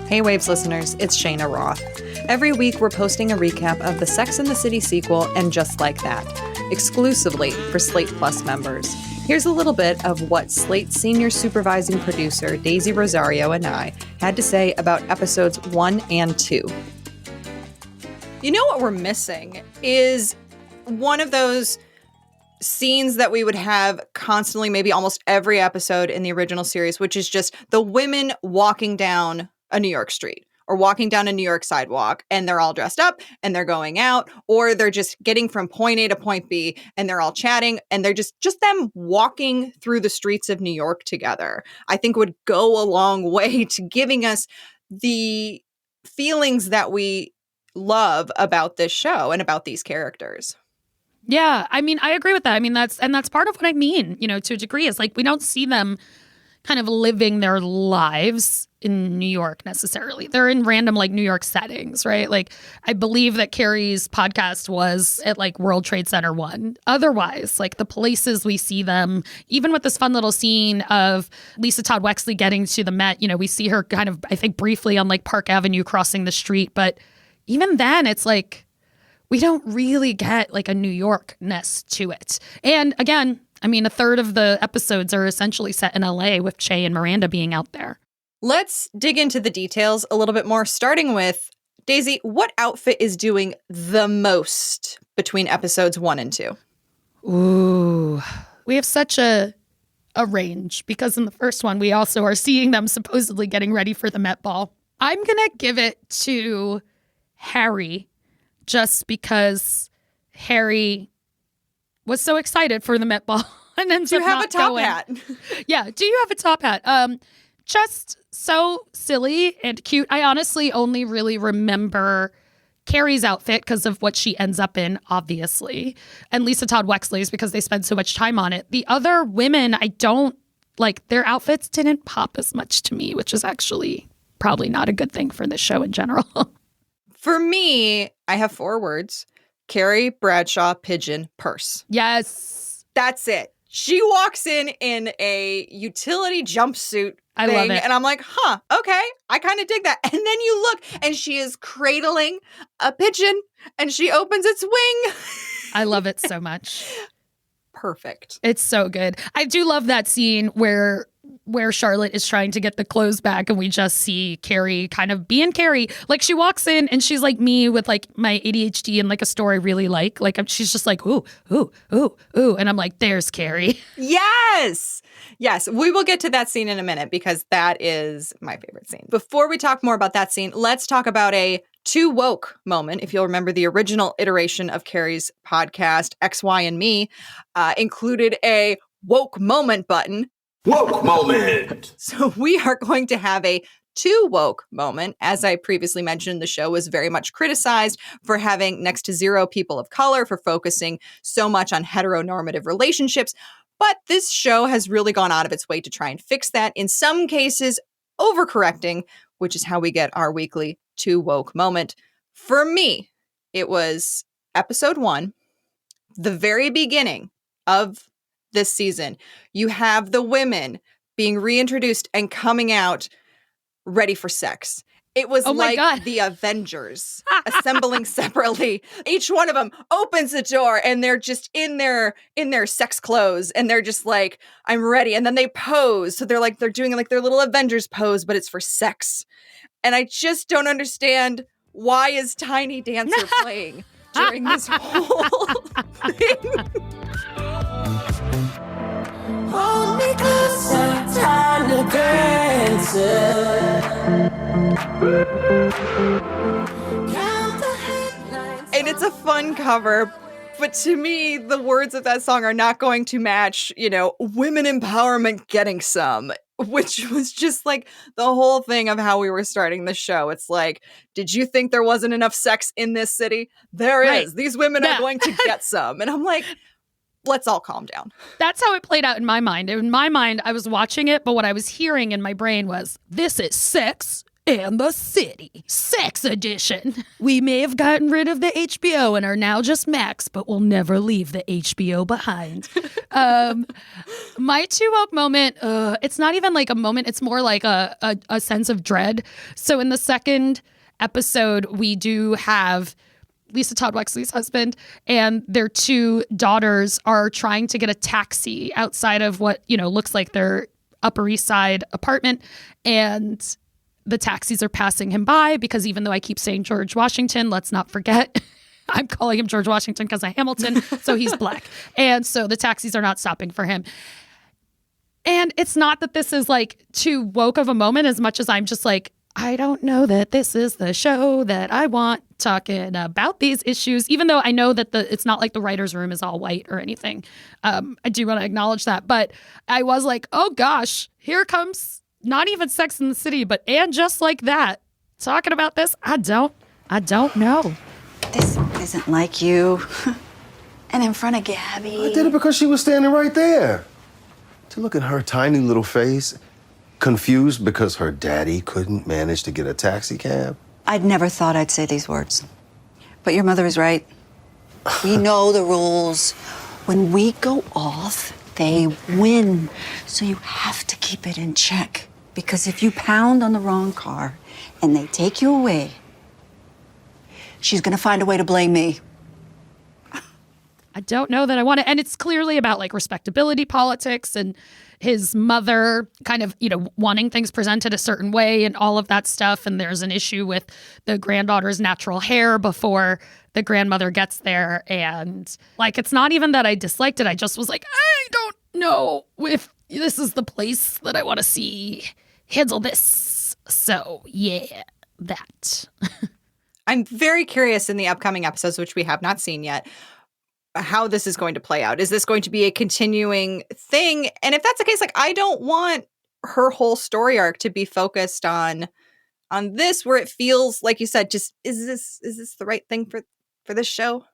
Hey Waves listeners, it's Cheyna Roth. Every week we're posting a recap of the Sex and the City sequel and Just Like That, exclusively for Slate Plus members. Here's a little bit of what Slate's senior supervising producer, Daisy Rosario, and I had to say about episodes 1 and 2. You know what we're missing is one of those scenes that we would have constantly, maybe almost every episode in the original series, which is just the women walking down a New York street or walking down a New York sidewalk, and they're all dressed up and they're going out, or they're just getting from point A to point B and they're all chatting, and they're just them walking through the streets of New York together. I think would go a long way to giving us the feelings that we love about this show and about these characters. Yeah, I mean, I agree with that. I mean, that's part of what I mean, to a degree, is like we don't see them kind of living their lives in New York necessarily. They're in random like New York settings, right? Like I believe that Carrie's podcast was at like World Trade Center 1. Otherwise, like the places we see them, even with this fun little scene of Lisa Todd Wexley getting to the Met, we see her kind of, I think briefly on like Park Avenue crossing the street. But even then it's like, we don't really get like a New York-ness to it. And again, I mean, a third of the episodes are essentially set in LA with Che and Miranda being out there. Let's dig into the details a little bit more, starting with, Daisy, what outfit is doing the most between episodes 1 and 2? Ooh, we have such a range, because in the first one, we also are seeing them supposedly getting ready for the Met Ball. I'm going to give it to Harry, just because Harry was so excited for the Met Ball and ends Do up you have not a top going. hat? Yeah, do you have a top hat? Just so silly and cute. I honestly only really remember Carrie's outfit because of what she ends up in, obviously, and Lisa Todd Wexley's because they spend so much time on it. The other women, I don't like, their outfits didn't pop as much to me, which is actually probably not a good thing for this show in general. For me, I have 4 words: Carrie, Bradshaw, pigeon, purse. Yes. That's it. She walks in a utility jumpsuit I thing, love it. and I'm like, okay, I kind of dig that. And then you look, and she is cradling a pigeon, and she opens its wing. I love it so much. Perfect. It's so good. I do love that scene where Charlotte is trying to get the clothes back, and we just see Carrie kind of being Carrie. Like she walks in and she's like me with like my ADHD and like a store I really like. Like she's just like, ooh, ooh, ooh, ooh. And I'm like, there's Carrie. Yes. Yes. We will get to that scene in a minute because that is my favorite scene. Before we talk more about that scene, let's talk about a too woke moment. If you'll remember, the original iteration of Carrie's podcast, X, Y, and Me, included a woke moment button. Woke moment. So we are going to have a too woke moment. As I previously mentioned, the show was very much criticized for having next to zero people of color, for focusing so much on heteronormative relationships. But this show has really gone out of its way to try and fix that. In some cases, overcorrecting, which is how we get our weekly too woke moment. For me, it was episode 1, the very beginning of this season. You have the women being reintroduced and coming out ready for sex. It was like the Avengers assembling separately. Each one of them opens the door and they're just in their sex clothes and they're just like, I'm ready. And then they pose. So they're doing like their little Avengers pose, but it's for sex. And I just don't understand, why is Tiny Dancer playing during this whole thing? Hold me closer, Tiny Dancer. And it's a fun cover, but to me, the words of that song are not going to match, women empowerment getting some, which was just like the whole thing of how we were starting the show. It's like, did you think there wasn't enough sex in this city? There is. These women are going to get some. And I'm like, let's all calm down. That's how it played out in my mind. In my mind, I was watching it, but what I was hearing in my brain was, this is sex and the City, Sex Edition. We may have gotten rid of the HBO and are now just Max, but we'll never leave the HBO behind. My too woke moment, it's not even like a moment, it's more like a sense of dread. So in the second episode, we do have Lisa Todd Wexley's husband and their two daughters are trying to get a taxi outside of what, looks like their Upper East Side apartment. And the taxis are passing him by because even though I keep saying George Washington, let's not forget, I'm calling him George Washington because of Hamilton. So he's black. And so the taxis are not stopping for him. And it's not that this is like too woke of a moment as much as I'm just like, I don't know that this is the show that I want talking about these issues, even though I know that it's not like the writer's room is all white or anything. I do want to acknowledge that. But I was like, oh, gosh, here comes not even Sex and the City, but and just like that. Talking about this, I don't know. This isn't like you. And in front of Gabby. I did it because she was standing right there. To look at her tiny little face. Confused because her daddy couldn't manage to get a taxi cab? I'd never thought I'd say these words. But your mother is right. We know the rules. When we go off, they win. So you have to keep it in check. Because if you pound on the wrong car and they take you away, she's gonna find a way to blame me. I don't know that I want to. And it's clearly about like respectability politics and his mother kind of, wanting things presented a certain way and all of that stuff. And there's an issue with the granddaughter's natural hair before the grandmother gets there. And like, it's not even that I disliked it. I just was like, I don't know if this is the place that I want to see handle this. So yeah, that. I'm very curious in the upcoming episodes, which we have not seen yet, how this is going to play out. Is this going to be a continuing thing? And if that's the case, like, I don't want her whole story arc to be focused on this, where it feels like you said, just is this the right thing for this show?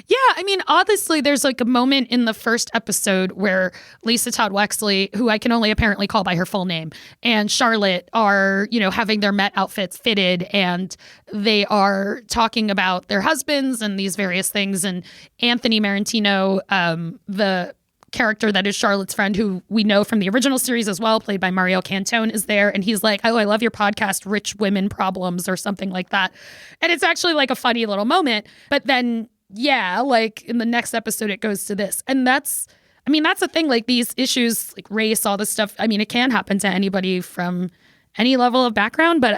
Yeah, I mean, honestly, there's like a moment in the first episode where Lisa Todd Wexley, who I can only apparently call by her full name, and Charlotte are, having their Met outfits fitted, and they are talking about their husbands and these various things. And Anthony Marantino, the character that is Charlotte's friend, who we know from the original series as well, played by Mario Cantone, is there. And he's like, oh, I love your podcast, Rich Women Problems, or something like that. And it's actually like a funny little moment. But then yeah, like in the next episode, it goes to this. And that's the thing, like these issues, like race, all this stuff. I mean, it can happen to anybody from any level of background, but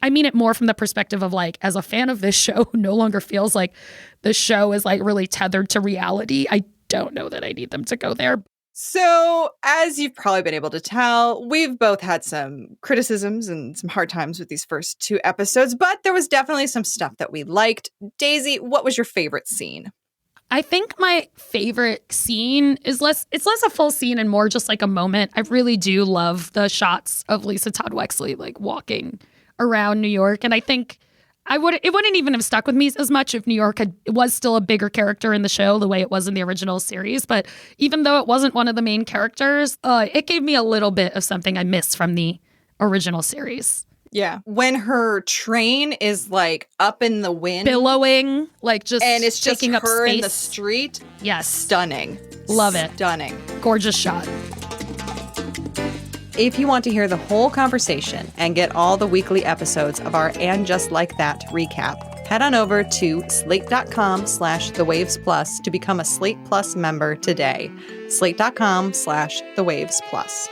I mean it more from the perspective of like, as a fan of this show who no longer feels like the show is like really tethered to reality, I don't know that I need them to go there. So, as you've probably been able to tell, we've both had some criticisms and some hard times with these first two episodes, but there was definitely some stuff that we liked. Daisy, what was your favorite scene? I think my favorite scene is less a full scene and more just like a moment. I really do love the shots of Lisa Todd Wexley like walking around New York. And I think it wouldn't even have stuck with me as much if New York was still a bigger character in the show the way it was in the original series. But even though it wasn't one of the main characters, it gave me a little bit of something I missed from the original series. Yeah. When her train is like up in the wind. Billowing, like just and it's just taking up her space in the street. Yes. Stunning. Love it. Stunning. Gorgeous shot. If you want to hear the whole conversation and get all the weekly episodes of our And Just Like That recap, head on over to slate.com/thewavesplus to become a Slate Plus member today. Slate.com/thewavesplus.